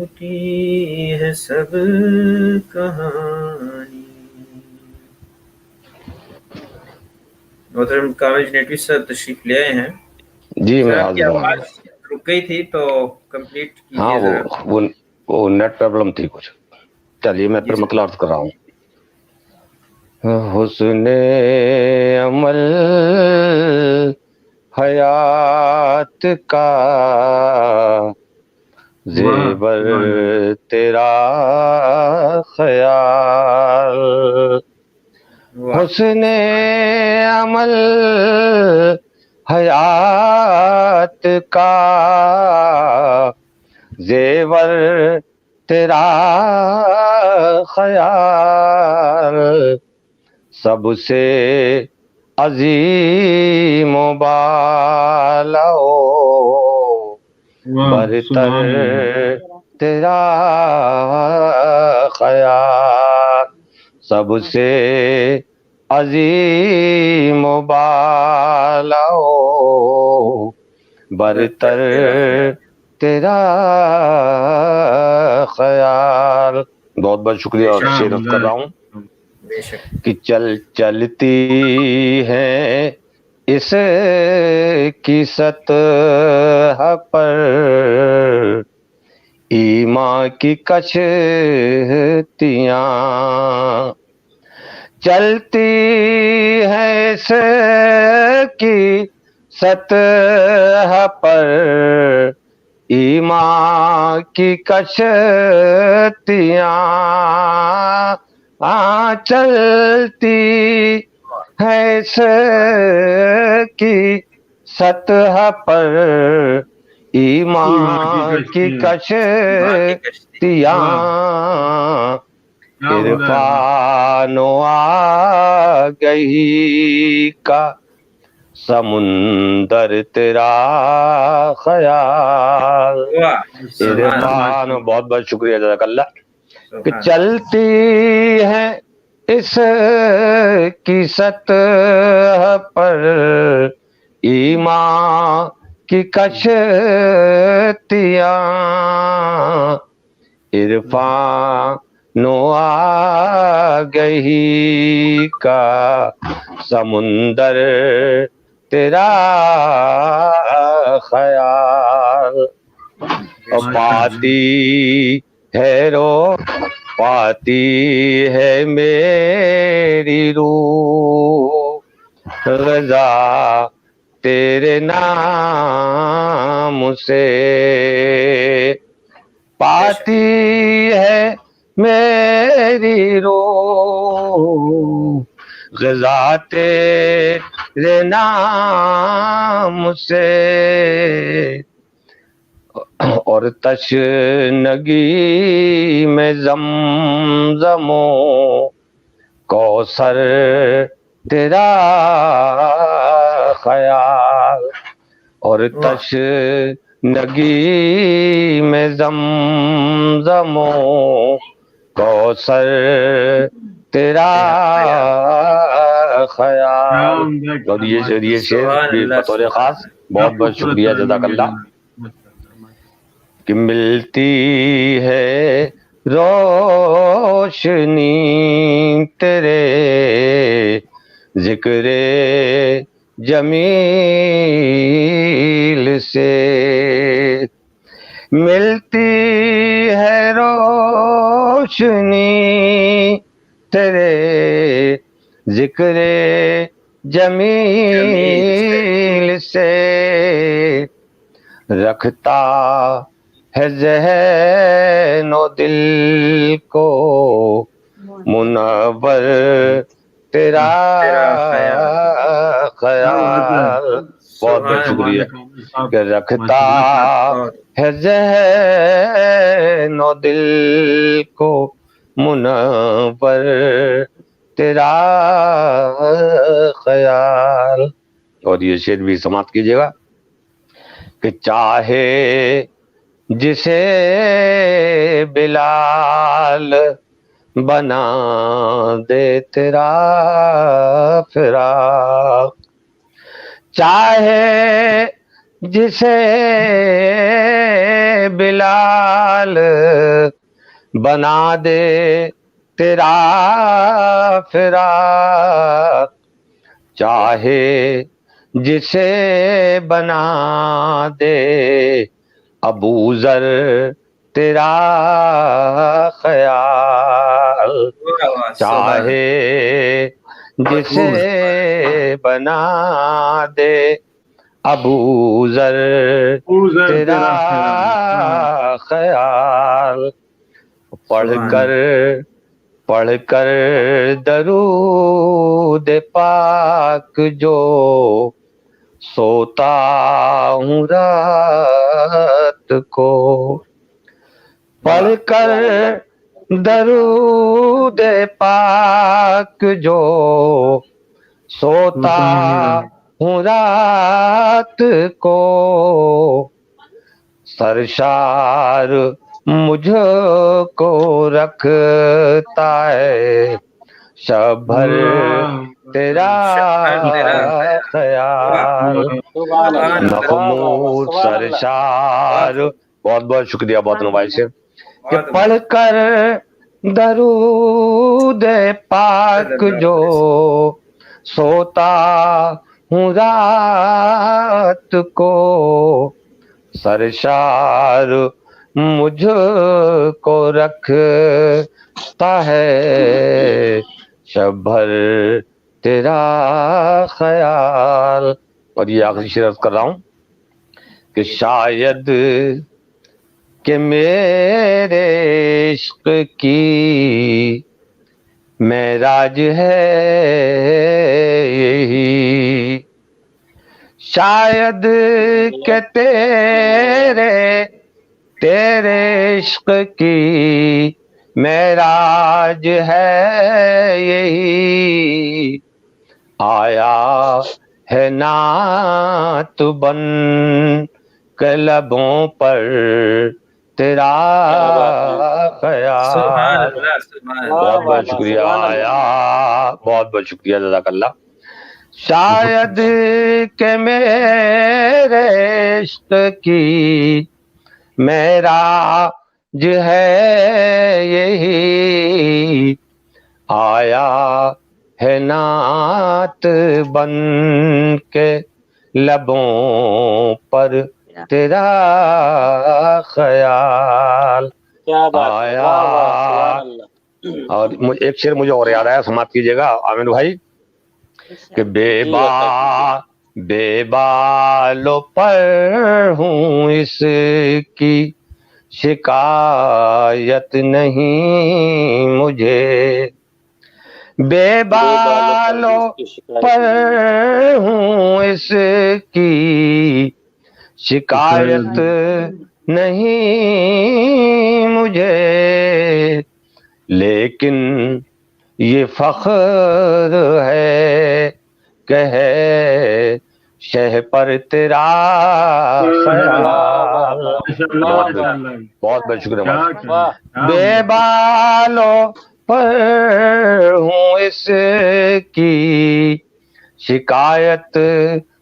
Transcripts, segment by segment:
ہوتی ہے سب کہانی. محترم کامل نیٹوی صاحب تشریف لے آئے ہیں. جی سر میں آپ کی حاضر ہوں. آواز رک گئی تھی تو کمپلیٹ ہاں کیجیے ذرا. وہ نیٹ پرابلم تھی کچھ. چلیے میں جی پھر سر. مطلب عرض کر رہا ہوں. حسن عمل حیات کا زیور تیرا خیال. واہ. حسن عمل حیات کا زیور تیرا خیال. سب سے عظیم و بالا برتر تیرا خیال. سب سے عظیم و بالا برتر تیرا خیال. بہت بہت شکریہ اور شعر کر رہا ہوں بے شک. کہ چلتی ہے اس کی سطح پر ایمان کی کشتیاں. چلتی ہے اس کی سطح پر ایمان کی کشتیاں. چلتی ہے اس کی سطح پر ایمان کی کشتیاں. عرفان و آگہی کا سمندر تیرا خیال. عرفان. بہت بہت شکریہ جزاک اللہ. کہ چلتی ہے اس کی سطح پر ایمان کی کشتیاں. عرفان و آگہی کا سمندر تیرا خیال. پاتی ہے پاتی ہے میری روح غذا تیرے نام سے. پاتی ہے میری روح غذا تیرے نام سے. اور تشنگی میں زمزم و کوثر تیرا خیال. اور تشنگی میں زمزم و کوثر تیرا خیال. اور یہ شعر بھی بطور خاص بہت بہت شکریہ جزاک اللہ. کہ ملتی ہے روشنی تیرے ذکر جمیل سے. ملتی ہے روشنی تیرے ذکر جمیل سے. رکھتا ہے ذہن و دل کو منور تیرا خیال. بہت بہت شکریہ. کہ رکھتا ہے ذہن و دل کو منور تیرا خیال. اور یہ شعر بھی سماعت کیجیے گا. کہ چاہے جسے بلال بنا دے تیرا فراق. چاہے جسے بلال بنا دے تیرا فراق، چاہے جسے بنا دے ابو ذر تیرا خیال، چاہے جسے بنا دے ابو ذر تیرا خیال، پڑھ کر درود پاک جو سوتا ہوں رات کو، پڑھ کر درود پاک جو سوتا ہوں رات کو، سرشار مجھ کو رکھتا ہے شب بھر تیرا خیال، محمود سرشار، بہت بہت شکریہ بہت موبائل سے، کہ پڑھ کر درود پاک جو سوتا ہوں رات کو، سرشار مجھ کو رکھتا ہے شب بھر تیرا خیال۔ اور یہ آخری شعر عرض کر رہا ہوں کہ شاید کہ میرے عشق کی معراج ہے یہی، شاید کہ تیرے عشق کی معراج ہے یہی، آیا ہے نعت بن کے لبوں پر تیرا خیال۔ بہت بہت شکریہ، آیا بہت بہت شکریہ، جزاک اللہ۔ شاید کہ میرے عشق کی معراج ہے یہی، آیا ہے نعت بن کے لبوں پر تیرا خیال، آیا۔ اور ایک شعر مجھے اور یاد آیا، سماعت کیجیے گا عامر بھائی، کہ بے بالوں پر ہوں اس کی شکایت نہیں مجھے، بے بالوں پر ہوں اس کی شکایت نہیں مجھے، لیکن یہ فخر ہے کہ ہے شہ پر تیرا خیال۔ بہت بہت شکریہ۔ بے بالوں پر ہوں اس کی شکایت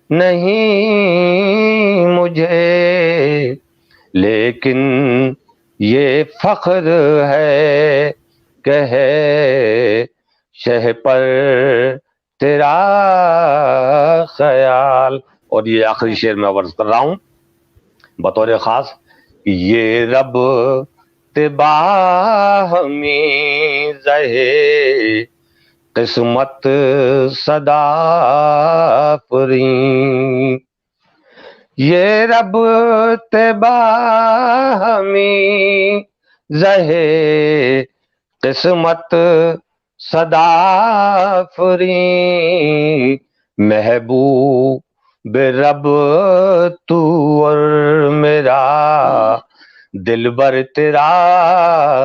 نہیں مجھے، لیکن یہ فخر ہے کہ ہے شہ پر تیرا خیال۔ اور یہ آخری شعر میں عرض کر رہا ہوں بطور خاص، یہ رب باہمی زہے قسمت صدا پریں، یہ رب باہمی زہے قسمت صدا پریں، محبوب رب تو اور میرا دل بر تیرا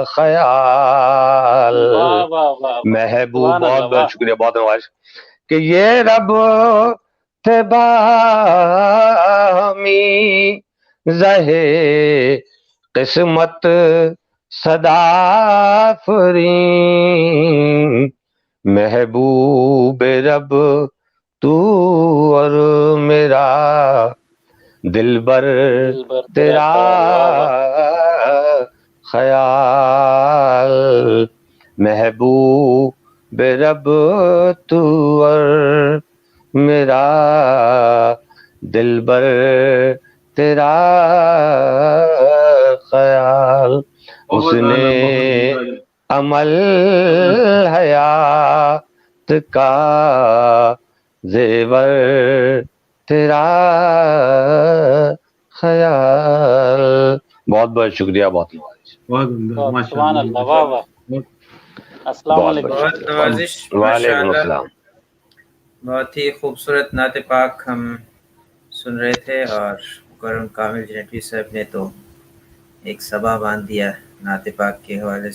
خیال، محبوب، بہت بہت شکریہ، بہت نواز، کہ یہ رب باہمی زہے قسمت صدا فریں، محبوب رب تو اور میرا دلبر تیرا خیال، محبوب رب تو اور میرا دلبر تیرا خیال، اس نے عمل حیات کا زیور تیرا خیال. بہت بہت شکریہ، بہت نوازش. بہت عمدہ، ماشاء سبحان اللہ، واہ واہ. السلام بہت علیکم. بہت نوازش، ماشاء وعلیکم اللہ. السلام. بہت ہی خوبصورت نعت پاک ہم سن رہے تھے، اور مکرم کامل جنیٹوی صاحب نے تو ایک سبا باندھ دیا نعت پاک کے حوالے سے.